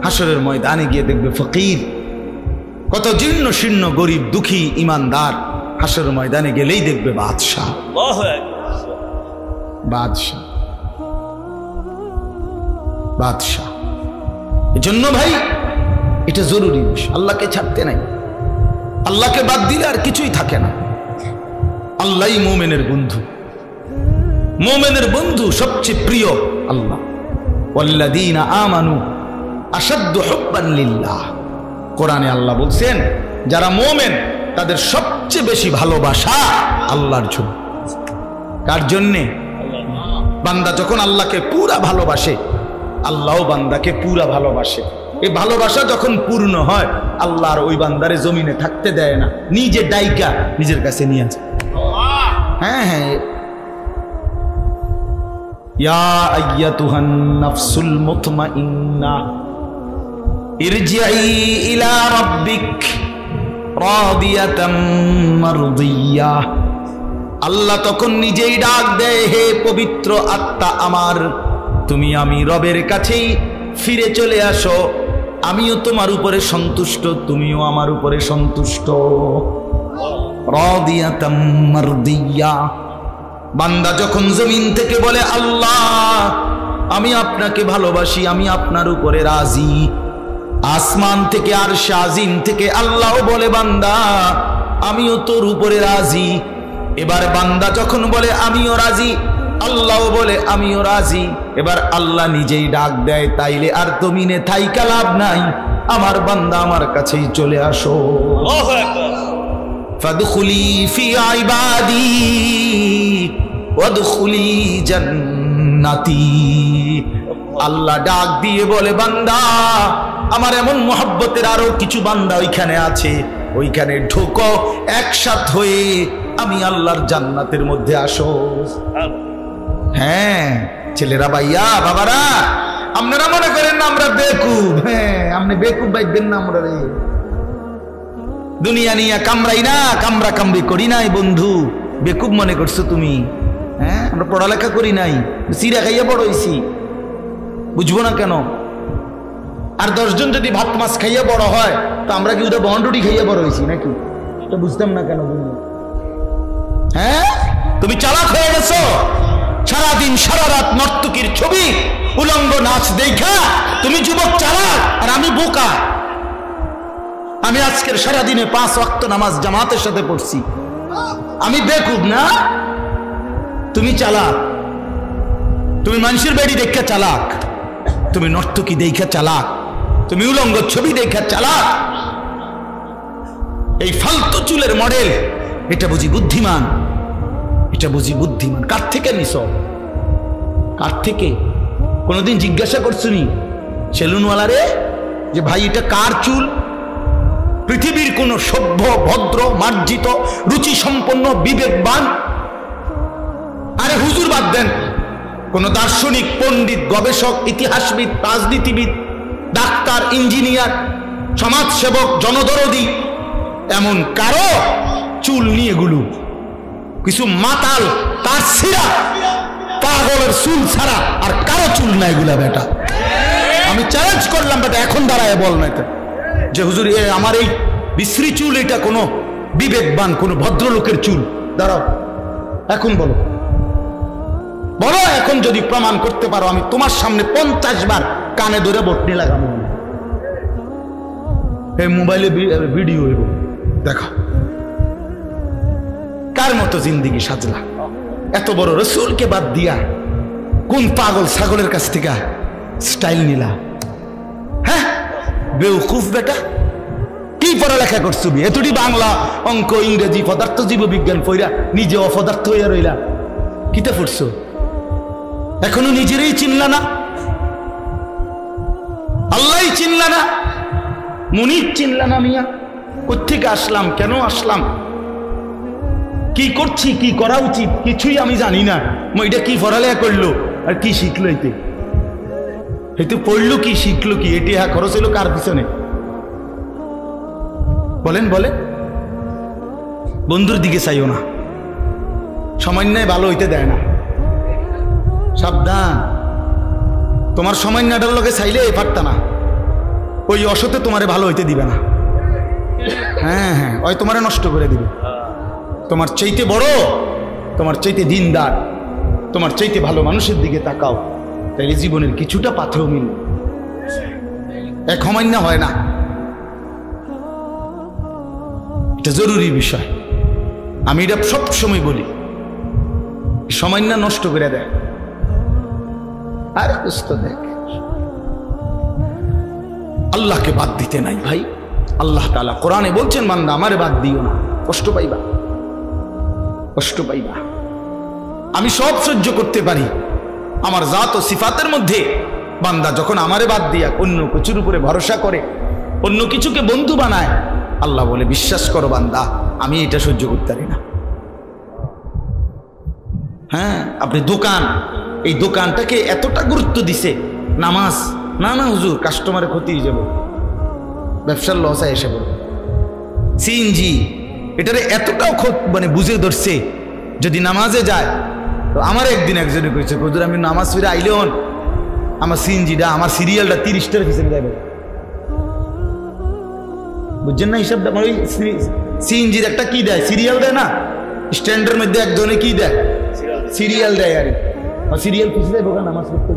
হাসরের ময়দানে গিয়ে দেখবে ফকির। কত জীর্ণ শীর্ণ গরিব দুঃখী ইমানদার হাসরের ময়দানে গেলেই দেখবে বাদশাহ। বাদশাহ, বাদশাহ। এজন্য ভাই এটা জরুরি বিষয়, আল্লাহকে ছাড়তে নাই। আল্লাহকে বাদ দিলে আর কিছুই থাকে না। আল্লাহই মুমিনের বন্ধু, মুমিনের বন্ধু সবচেয়ে প্রিয় আল্লাহ। ওয়াল্লাযীনা আমানু আশাদ্দু হুব্বান লিল্লাহ। কোরআনে আল্লাহ বলছেন যারা মুমিন তাদের সবচেয়ে বেশি ভালোবাসা আল্লাহর জন্য। কার জন্যে? বান্দা যখন আল্লাহকে পুরা ভালোবাসে, আল্লাহও বান্দাকে পুরা ভালোবাসে। এই ভালোবাসা যখন পূর্ণ হয়, আল্লাহ আর ওই বান্দারে জমিনে থাকতে দেয় না, নিজে ডাইকা নিজের কাছে নিয়ে আসে। হ্যাঁ হ্যাঁ, ইয়া আইয়াতুহান নাফসুল মুতমাইন্না ইরজিই ইলা রাব্বিক রাদিয়াতাম মারদিয়া। আল্লাহ তখন নিজেই ডাক দেয়, হে পবিত্র আত্মা আমার, তুমি আমি রবের কাছেই ফিরে চলে আসো। আমিও তোমার উপরে সন্তুষ্ট, তুমিও আমার উপরে সন্তুষ্ট। রাদিয়াতাম মারদিয়া। বান্দা যখন জমিন থেকে বলে আল্লাহ আমি আপনাকে ভালোবাসি, আমি আপনার উপরে রাজি, আসমান থেকে আর শাজিম থেকে আল্লাহ বলে বান্দা আমিও তোর উপরে রাজি। এবার বান্দা যখন বলে আমিও রাজি, আল্লাহ বলে আমিও রাজি। এবার আল্লাহ নিজেই ডাক দেয়, তাইলে আর জমিনে থাইকা লাভ নাই, আমার বান্দা আমার কাছেই চলে আসো। ফাদখুলি ফি ইবাদি ওয়াদখুলি জান্নাতি। আল্লাহ ডাক দিয়ে বলে, বান্দা আমার এমন মোহাব্বতের আরো কিছু বান্দা ওইখানে আছে, ওইখানে ঢোকো, একসাথ হয়ে আমি আল্লাহর জান্নাতের মধ্যে আসো। হ্যাঁ ছেলেরা, ভাইয়া, বাবারা, আপনারা মনে করেন না আমরা বেকুব? হ্যাঁ, আপনি বেকুব ভাইবেন না আমরা রে। দুনিয়া নিয়ে কামড়াই না, কামড়া কামড়ি করি নাই বন্ধু। বেকুব মনে করছো তুমি? হ্যাঁ, আমরা পড়ালেখা করি নাই, চিরা খাইয়া বড় হইছি, বুঝবো না কেন? আর 10 জন যদি ভাত মাছ খাইয়া বড় হয়, তো আমরা কি ওটা বন্ডুটি খাইয়া বড় হয়েছি নাকি? এটা বুঝতাম না কেন তুমি? হ্যাঁ, তুমি চালাক হয়ে গেছো। সারাদিন সারা রাত নর্তকীর ছবি, উলঙ্গ নাচ দেখা তুমি যুবক চালাক, আর আমি বোকা। আমি আজকের সারাদিনে 5 ওয়াক্ত নামাজ জামাতের সাথে পড়ছি, আমি বেকুব না? তুমি চালাক। তুমি মানুষের বাড়ি দেখা চালাক, তুমি নর্তকী দেখা চালাক, তুমি উলঙ্গ ছবি দেখা চালাক। এই ফালতু চুলের মডেল, এটা বুঝি বুদ্ধিমান? এটা বুঝি বুদ্ধিমান? কার থেকে নিস? কার থেকে? কোনদিন জিজ্ঞাসা করছুনি সেলুনওয়ালারে যে ভাই এটা কার চুল? পৃথিবীর কোন সভ্য, ভদ্র, মার্জিত, রুচি সম্পন্ন, বিবেকবান, আরে হুজুর বাদ দেন, কোন দার্শনিক, পণ্ডিত, গবেষক, ইতিহাসবিদ, রাজনীতিবিদ, ডাক্তার, ইঞ্জিনিয়ার, সমাজসেবক, জনদরদি, এমন কারো চুল নিয়ে গুলু? কিছু মাতাল, তার সিরা, পাগলের চুল ছাড়া আর কারো চুল নাই গুলা বেটা। আমি চ্যালেঞ্জ করলাম বেটা, এখন দাঁড়ায় বল না যে হুজুর আমার এই বিশ্রী চুল, এটা কোনো বিবেকবান, কোনো ভদ্রলোকের চুল? দাঁড়াও, এখন বলো, বলো এখন যদি প্রমাণ করতে পারো, আমি তোমার সামনে 50 বার কানে ধরে বটনি লাগাবো। এই মোবাইলে ভিডিও হইব, দেখো কার মতো জিন্দিগি সাজলা। এত বড় রসুলকে বাদ দিয়া কোন পাগল ছাগলের কাছ থেকে স্টাইল নিলা? হ্যাঁ, বেউকুফ বেটা। কি পড়ালেখা করছো? এতটি বাংলা, অঙ্ক, ইংরেজি, পদার্থ, জীব বিজ্ঞান পড়া নিজে অপদার্থ হইয়া রইলা। কিতা পড়ছো? এখনো নিজেরই চিনলা না, আল্লাহ চিনলা না, মুনির চিনলা না। মিয়া কোত্থেকে আসলাম, কেন আসলাম, কি করছি, কি করা উচিত, কিছুই আমি জানি না। এটা কি পড়ালেখা করলো আর কি শিখলো? এতে পড়লো কি, শিখলো কি? এটি খরচ হইলো কার পিছনে? বলেন বলেন। বন্ধুর দিকে চাইও না, সামান্যায় ভালো হইতে দেয় না। সাবধান, তোমার সামান্যটার লোকে চাইলে পারতা না, ওই অসতে তোমারে ভালো হইতে দিবে না। হ্যাঁ হ্যাঁ, ওই তোমারে নষ্ট করে দিবে। তোমার চাইতে বড়, তোমার চাইতে দিনদার, তোমার চাইতে ভালো মানুষের দিকে তাকাও, তাইলে জীবনের কিছুটা পাথেও মিলবে। এক সামান্য হয় না, এটা জরুরি বিষয়। আমি এটা সবসময় বলি, সামান্য নষ্ট করে দেয়। আরে দোস্ত দেখ, আল্লাহকে বাদ দিতে নাই ভাই। আল্লাহ তাআলা কোরআনে বলছেন, বান্দা আমারে বাদ দিও না, কষ্ট পাইবা, কষ্ট পাইবা। আমি সব সহ্য করতে পারি, আমার জাত ও সিফাতের মধ্যে বান্দা যখন আমারে বাদ দিয়া অন্য কিছুর উপরে ভরসা করে, অন্য কিছুকে বন্ধু বানায়, আল্লাহ বলে বিশ্বাস করো বান্দা, আমি এটা সহ্য করতে পারি না। হ্যাঁ, আপনি দোকান, এই দোকানটাকে এতটা গুরুত্ব দিছে, নামাজ না না হুজুর কাস্টমারের ক্ষতি হয়ে যাবে, ব্যবসার লস এসে পড়বে। সিএনজি এটারে এতটাও মানে বুঝে ধরছে, যদি নামাজে যায় তো আমার একদিন একজনে কইছে, হুজুর আমি নামাজ ফিরে আইলে হন আমার সিএনজিটা, আমার সিরিয়ালটা 30টার পিছনে যাবে। বুঝছেন না হিসাবটা? ওই সিএনজির একটা কি দেয়, সিরিয়াল দেয় না, স্ট্যান্ডের মধ্যে একজনে কি দেয়, সিরিয়াল দেয়। আরে সিরিয়াল পিছিয়ে দেয় বোকা নামাজ পড়তে।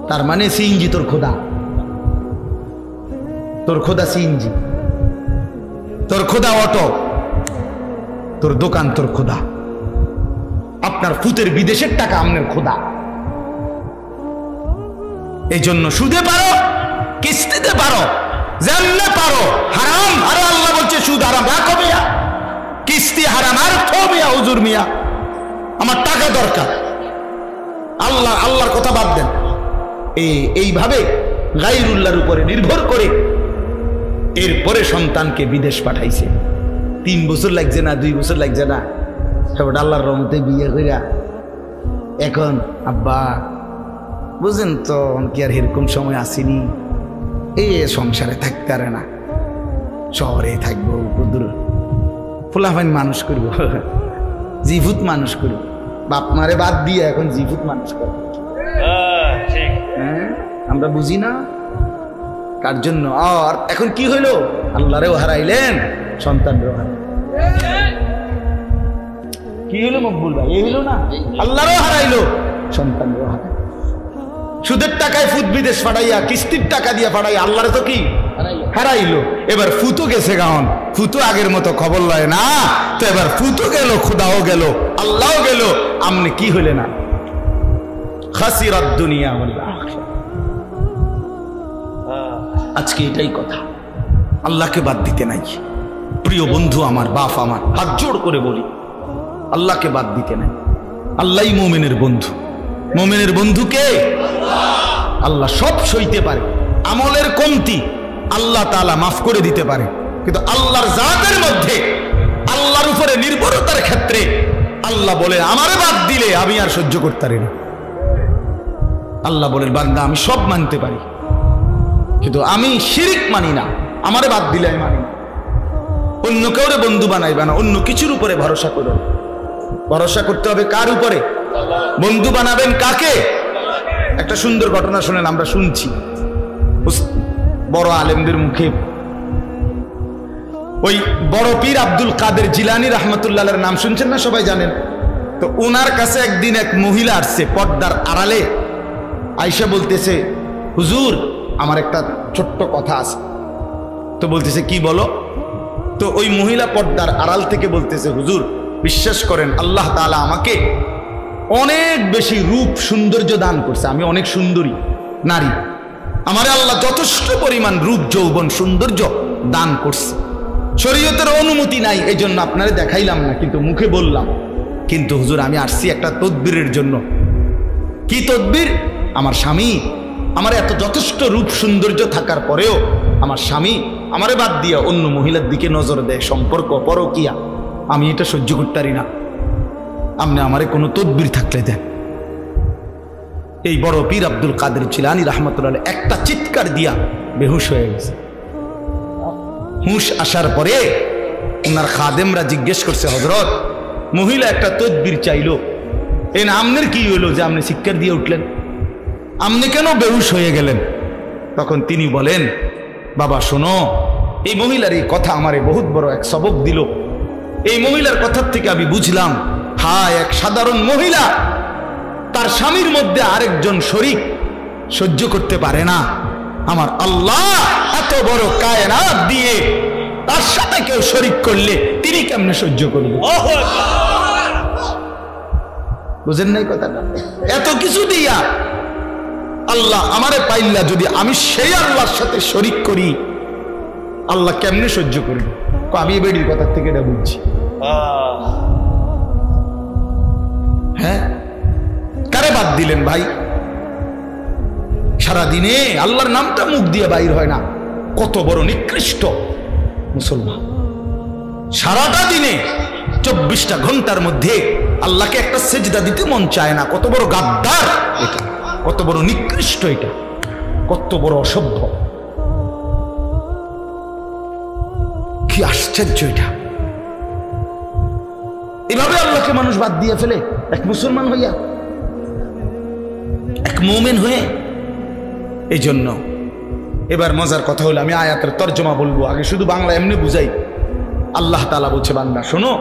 তার মানে সিএনজি তোর খোদা, তোর খোদা সিএনজি, তোর খোদা অটো, তোর দোকান তোর খোদা। আপনার ফুতের বিদেশের টাকা আপনার খোদা। এই জন্য সুদে পারো, কিস্তিতে পারো, জানলে পারো, হারাম। আরে আল্লাহ বলছে সুদ হারাম, রাখো মিয়া, কিস্তি হারাম। আর থো মিয়া, হুজুর মিয়া, আমার টাকা দরকার। আল্লাহর কথা বাদ দেন। এইভাবে গায়রুল্লাহর উপরে নির্ভর করে এরপরে সন্তানকে বিদেশ পাঠাইছে। 3 বছর লাগছে না, 2 বছর লাগছে না, সব আল্লাহর রহমতে বিয়ে কইরা এখন আব্বা বুঝেন তো কি আর এরকম সময় আসেনি, এই সংসারে থাকতে পারে না, শহরে থাকবো, দূর ফুলাফাইন মানুষ করবো, জিভুত মানুষ করবো। বাপ মারে বাদ দিয়ে এখন জিভুত মানুষ করবো। হ্যাঁ, আমরা বুঝি না কার জন্য। আর এখন কি হইলো, আল্লাহরেও হারাইলেন, সন্তানরেও হারাইলেন। কি হইলো মকবুল ভাই, এই হইলো না, আল্লাহরও হারাইলো, সন্তানরেও হারাইলো। সুদের টাকায় ফুত বিদেশ পাঠাইয়া, কিস্তির টাকা দিয়ে পাঠাইয়া আল্লাহরে তো কি হারাইলো। এবার ফুতো গেছে গান, ফুতো আগের মতো খবর লয় না তো। এবার ফুতো গেল, খুদাও গেল, আল্লাহও গেল, আমনে কি হইলে না, খাসিরাত দুনিয়া ওয়াল আখিরা। আজকে এটাই কথা, আল্লাহকে বাদ দিতে নাই। প্রিয় বন্ধু আমার, বাপ আমার, হাত জোড় করে বলি, আল্লাহকে বাদ দিতে নাই। আল্লাহই মুমিনের বন্ধু। মুমিনের বন্ধু কে? আল্লাহ। সব সইতে পারে, আমলের কমতি আল্লাহ তাআলা মাফ করে দিতে পারে, কিন্তু আল্লাহর জাতের মধ্যে, আল্লাহর উপরে নির্ভরতার ক্ষেত্রে আল্লাহ বলে আমারে বাদ দিলে আমি আর সহ্য করতে পারি না। আল্লাহ বলেন বান্দা আমি সব মানতে পারি, কিন্তু আমি শিরিক মানি না, আমারে বাদ দিলে আমি মানি না। অন্য কাউরে বন্ধু বানাইবা না, অন্য কিছুর উপরে ভরসা করো। ভরসা করতে হবে কার উপরে? বন্ধু বানাবেন কাকে? একটা সুন্দর ঘটনা শুনেন, আমরা শুনছি বড় আলেমদের মুখে। ওই বড় পীর আব্দুল কাদের জিলানী রাহমাতুল্লাহর নাম শুনছেন না, সবাই জানেন তো। ওনার কাছে একদিন এক মহিলা আসছে পর্দার আড়ালে, আয়েশা বলতেছে হুজুর আমার একটা ছোট্ট কথা আছে। তো বলতেছে কি বলো? তো ওই মহিলা পর্দার আড়াল থেকে বলতেছে হুজুর বিশ্বাস করেন আল্লাহ তাআলা আমাকে অনেক বেশি রূপ সৌন্দর্য দান করছে, আমি অনেক সুন্দরী নারী, আমারে আল্লাহ যথেষ্ট পরিমাণ রূপ যৌবন সৌন্দর্য দান করছে। শরীয়তের অনুমতি নাই, এই জন্য আপনারা দেখাইলাম না, কিন্তু মুখে বললাম। কিন্তু হুজুর আমি আসছি একটা তদবিরের জন্য। কি তদবির? আমার স্বামী আমার এত যথেষ্ট রূপ সৌন্দর্য থাকার পরেও আমার স্বামী আমারে বাদ দিয়া অন্য মহিলার দিকে নজর দেয়, সম্পর্ক পরকিয়া, আমি এটা সহ্য করতে পারি না, আপনি আমারে কোনো তদবির থাকলে দেন। এই বড় পীর আব্দুল কাদের জিলানী রাহমাতুল্লাহ একটা চিৎকার দিয়া বেহুশ হয়ে গেছে। হুঁশ আসার পরে ওনার খাদেমরা জিজ্ঞেস করছে হযরত মহিলা একটা তদবির চাইলো, এই না আমনের কি হইলো যে আপনি চিৎকার দিয়ে উঠলেন, আপনি কেন বেহুশ হয়ে গেলেন? তখন তিনি বলেন বাবা শোনো, এই মহিলার এই কথা আমারে বহুত বড় এক সবক দিল। এই মহিলার কথার থেকে আমি বুঝলাম, হায় এক সাধারণ মহিলা তার স্বামীর মধ্যে আরেকজন শরীক সহ্য করতে পারে না, আমার আল্লাহ এত বড় কায়নাত দিয়ে তার সাথে কেউ শরীক করলে তিনি কেমনে সহ্য করবে? বুঝেন নাই কথাটা? এত কিছু দিয়া আল্লাহ আমারে পাইল্লা যদি আমি সেই আল্লাহর সাথে শরীক করি, আল্লাহ কেমনে সহ্য করবে? আমি এই বেডির কথা থেকে এটা বুঝছি। হ্যাঁ, কারে বাদ দিলেন ভাই? সারাদিনে আল্লাহর নামটা মুখ দিয়ে বাইর হয় না, কত বড় নিকৃষ্ট মুসলমান। সারাটা দিনে 24টা ঘন্টার মধ্যে আল্লাহকে একটা সেজদা দিতে মন চায় না, কত বড় গাদ্দার এটা, কত বড় নিকৃষ্ট এটা, কত বড় অসভ্য, কি আশ্চর্য এটা! এভাবে আল্লাহকে মানুষ বাদ দিয়ে ফেলে এক মুসলমান হইয়া, এক মুমিন হয়ে। এই জন্য এবার মজার কথা হলো, আমি আয়াতের তর্জমা বলবো, আগে শুধু বাংলা এমনি বুঝাই। আল্লাহ তাআলা বলছে বান্দা শোনো,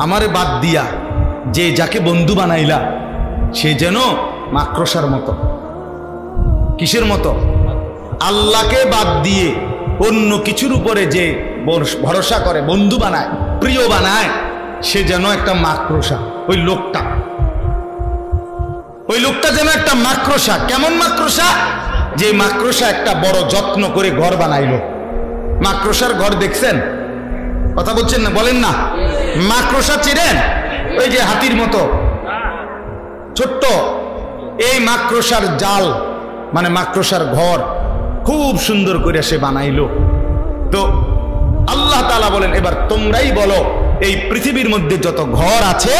আমারে বাদ দিয়া যে যাকে বন্ধু বানাইলা সে যেন মাকড়সার মতো। কিসের মতো? আল্লাহকে বাদ দিয়ে অন্য কিছুর উপরে যে ভরসা করে, বন্ধু বানায়, প্রিয় বানায়, সে যেন একটা মাকড়সা। ওই লোকটা ওই লোকটা যেন একটা মাকড়সা। কেমন মাকড়সা? যে মাকড়সা একটা বড় যত্ন করে ঘর বানাইলো। মাকড়সার ঘর দেখছেন? কথা বলছেন না? বলেন না। মাকড়সা চিনেন? ওই যে হাতির মতো ছোট্ট, এই মাকড়সার জাল মানে মাকড়সার ঘর খুব সুন্দর করে সে বানাইলো। তো আল্লাহ তাআলা বলেন, এবার তোমরাই বলো এই পৃথিবীর মধ্যে যত ঘর আছে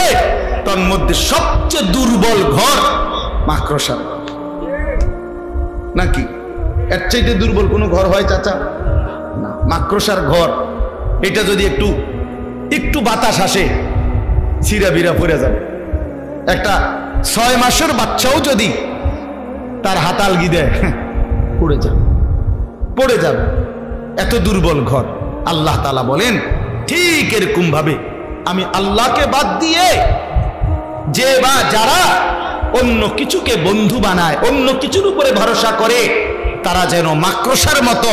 তার মধ্যে সবচেয়ে দুর্বল ঘর মাকড়সার ঘর। নাকি এর চাইতে দুর্বল কোনো ঘর হয় চাচা? না, মাকড়সার ঘর। এটা যদি একটু একটু বাতাস আসে ছিঁড়া বিড়া পড়ে যাবে। একটা 6 মাসের বাচ্চাও যদি তার হাতালগি দেয় পড়ে যাবে, পড়ে যাবে। এত দুর্বল ঘর। আল্লাহ তাআলা বলেন ঠিক এরকম ভাবে আমি আল্লাহকে বাদ দিয়ে যে বা যারা অন্য কিছুকে বন্ধু বানায়, অন্য কিছুর উপরে ভরসা করে, তারা যেন মাকড়সার মতো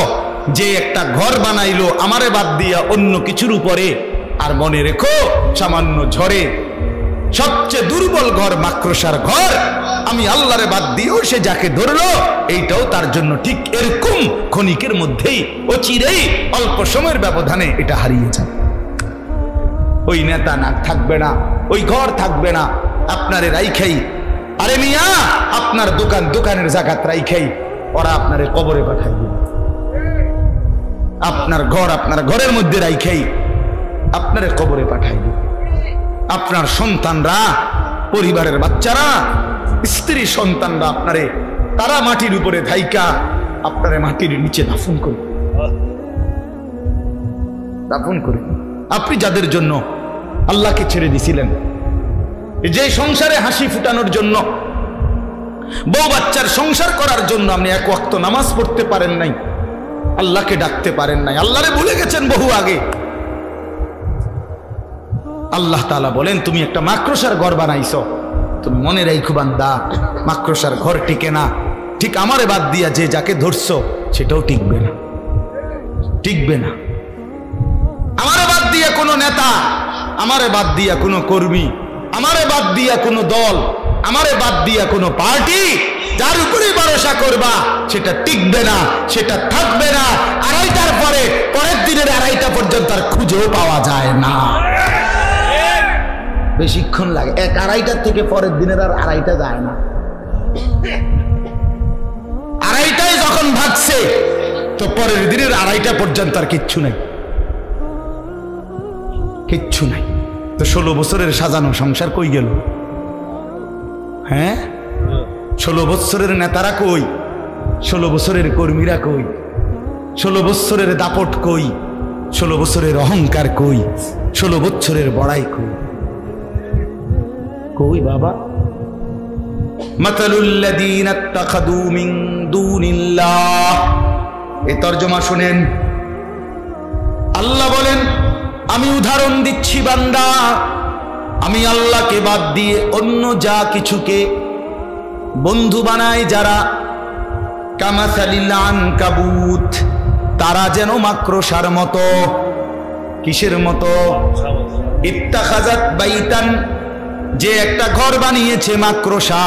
যে একটা ঘর বানাইলো আমারে বাদ দিয়া অন্য কিছুর উপরে। আর মনে রেখো, সামান্য ঝড়ে সবচেয়ে দুর্বল ঘর মাকড়সার ঘর। আমি আল্লাহরে বাদ দিয়েও সে যাকে ধরলো, এইটাও তার জন্য ঠিক এরকম ক্ষণিকের মধ্যেই অচিরেই অল্প সময়ের ব্যবধানে এটা হারিয়ে যাবে। ওই নেতা না থাকবে না, ওই ঘর থাকবে না, আপনারে রাইখাই। আরে মিয়া, আপনার দোকানের জাকাত রাইখাই ওরা আপনারে কবরে পাঠাই দিবে। আপনার ঘর আপনার ঘরের মধ্যে রাইখাই আপনারে কবরে পাঠাই দিবে। আপনার সন্তানরা, পরিবারের বাচ্চারা, স্ত্রী সন্তানরা আপনারে তারা মাটির উপরে ধাইকা আপনারে মাটির নিচে দাফন করবে, দাফন করে। আপনি যাদের জন্য আল্লাহকে ছেড়ে দিছিলেন, যে সংসারে হাসি ফুটানোর জন্য, বউ বাচ্চার সংসার করার জন্য আপনি এক ওয়াক্ত নামাজ পড়তে পারেন নাই, আল্লাহকে ডাকতে পারেন নাই, আল্লাহরে ভুলে গেছেন বহু আগে। আল্লাহ তাআলা বলেন তুমি একটা মাকড়সার ঘর বানাইছো। তুমি মনে রাখো বান্দা, মাকড়সার ঘর টিকে না। ঠিক আমারে বাদ দিয়া যে যাকে ধরছো সেটাও টিকবে না, টিকবে না। আমারে বাদ দিয়া কোনো নেতা, আমারে বাদ দিয়া কোনো কর্মী, আমারে বাদ দিয়া কোনো দল, আমারে বাদ দিয়া কোনো পার্টি, যার উপরে ভরসা করবা সেটা টিকবে না, সেটা থাকবে না। আড়াইটার পরে পরের দিনের আড়াইটা পর্যন্ত আর খুঁজেও পাওয়া যায় না। বেশিক্ষণ লাগে, 1-2:30 থেকে পরের দিনের আর 2:30 যায় না। 2:30 যখন ভাগছে তো পরের দিনের 2:30 পর্যন্ত আর কিচ্ছু নাই, কিচ্ছু নাই। তো 16 বছরের সাজানো সংসার কই গেল? হ্যাঁ, 16 বছরের নেতারা কই? 16 বছরের কর্মীরা কই? 16 বছরের দাপট কই? 16 বছরের অহংকার কই? 16 বছরের বড়াই কই? কই বাবা? মাতালুল্লাযীনা ইত্তাখাযু মিন দুনিল্লাহ। এই তরজমা শুনেন। আল্লাহ বলেন আমি উদাহরণ দিচ্ছি বান্দা, আমি আল্লাহকে বাদ দিয়ে অন্য যা কিছুকে বন্ধু বানায় যারা, কামাসালিল আনকাবুত, তারা যেন মাকড়সার মতো। কিসের মতো? ইত্তাখাযাত বাইতান, যে একটা ঘর বানিয়েছে মাকড়সা।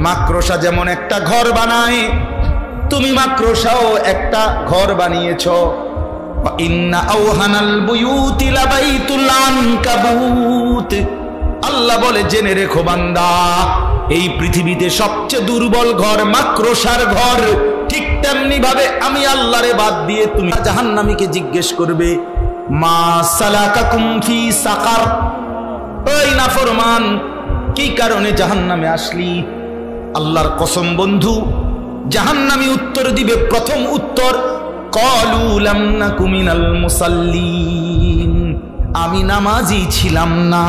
মাকড়সা যেমন একটা ঘর বানায়, তুমি মাকড়সাও একটা ঘর বানিয়েছ। ইন্না আওহানাল বুয়ুতি লাবাইতুল আনকাবুত। আল্লাহ বলে জেনে রেখো বান্দা, এই পৃথিবীতে সবচেয়ে দুর্বল ঘর মাকড়সার ঘর। ঠিক তেমনি ভাবে আমি আল্লাহরে বাদ দিয়ে তুমি জাহান্নামীকে জিজ্ঞেস করবে মা সালাকাকুম ফি সাকার, ওই নাফরমান কি কারণে জাহান্নামে আসলি? আল্লাহর কসম বন্ধু, জাহান্নামী উত্তর দিবে, প্রথম উত্তর ক্বালু লাম নাকু মিনাল মুসাল্লিন, আমি নামাজি ছিলাম না।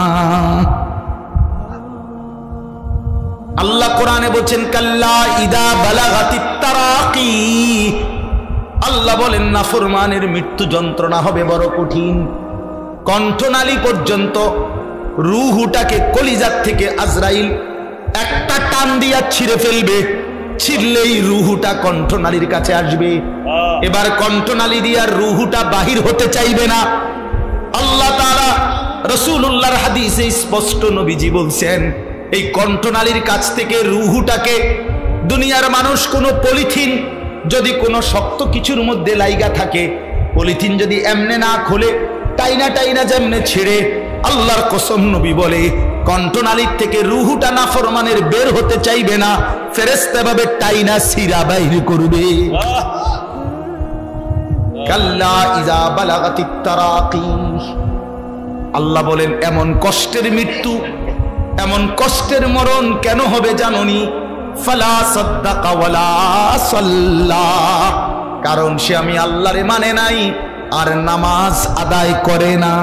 আল্লাহ কোরআনে বলছেন কাল্লা ইদা বালাগাতিত তারাকি, আল্লাহ বলেন নাফরমানের মৃত্যু যন্ত্রণা হবে বড় কঠিন। কণ্ঠনালী পর্যন্ত, রূহটাকে কলিজার থেকে আজরাইল একটা টান দিয়া ছিঁড়ে ফেলবে, ছিঁড়লেই রূহটা কণ্ঠনালীর কাছে আসবে। এবার কণ্ঠনালী দিয়া রূহটা বাহির হতে চাইবে না। আল্লাহ তাআলা রাসূলুল্লাহর হাদিসে স্পষ্ট নবীজি বলছেন এই কণ্ঠনালীর কাছ থেকে রুহুটাকে দুনিয়ার মানুষ কোনো পলিথিন যদি কোনো শক্ত কিছুর মধ্যে লাইগা থাকে, পলিথিন যদি এমনে না খোলে, টাইনা টাইনা যেমনে ছেড়ে, আল্লাহর কসম নবী বলে কণ্ঠনালীর থেকে রুহুটা নাফরমানের বের হতে চাইবে না, ফেরেশতা ভাবে টাইনা সিরা বাইর করবে। কাল্লা ইযা বালাগাতিত তারাকি, আল্লাহ বলেন এমন কষ্টের মৃত্যু, এমন কষ্টের মরণ কেন হবে জানোনি? ফালা সাদ্দাকা ওয়ালা সাল্লা, কারণ সে আমি আল্লাহরে মানে নাই আর নামাজ আদায় করে না।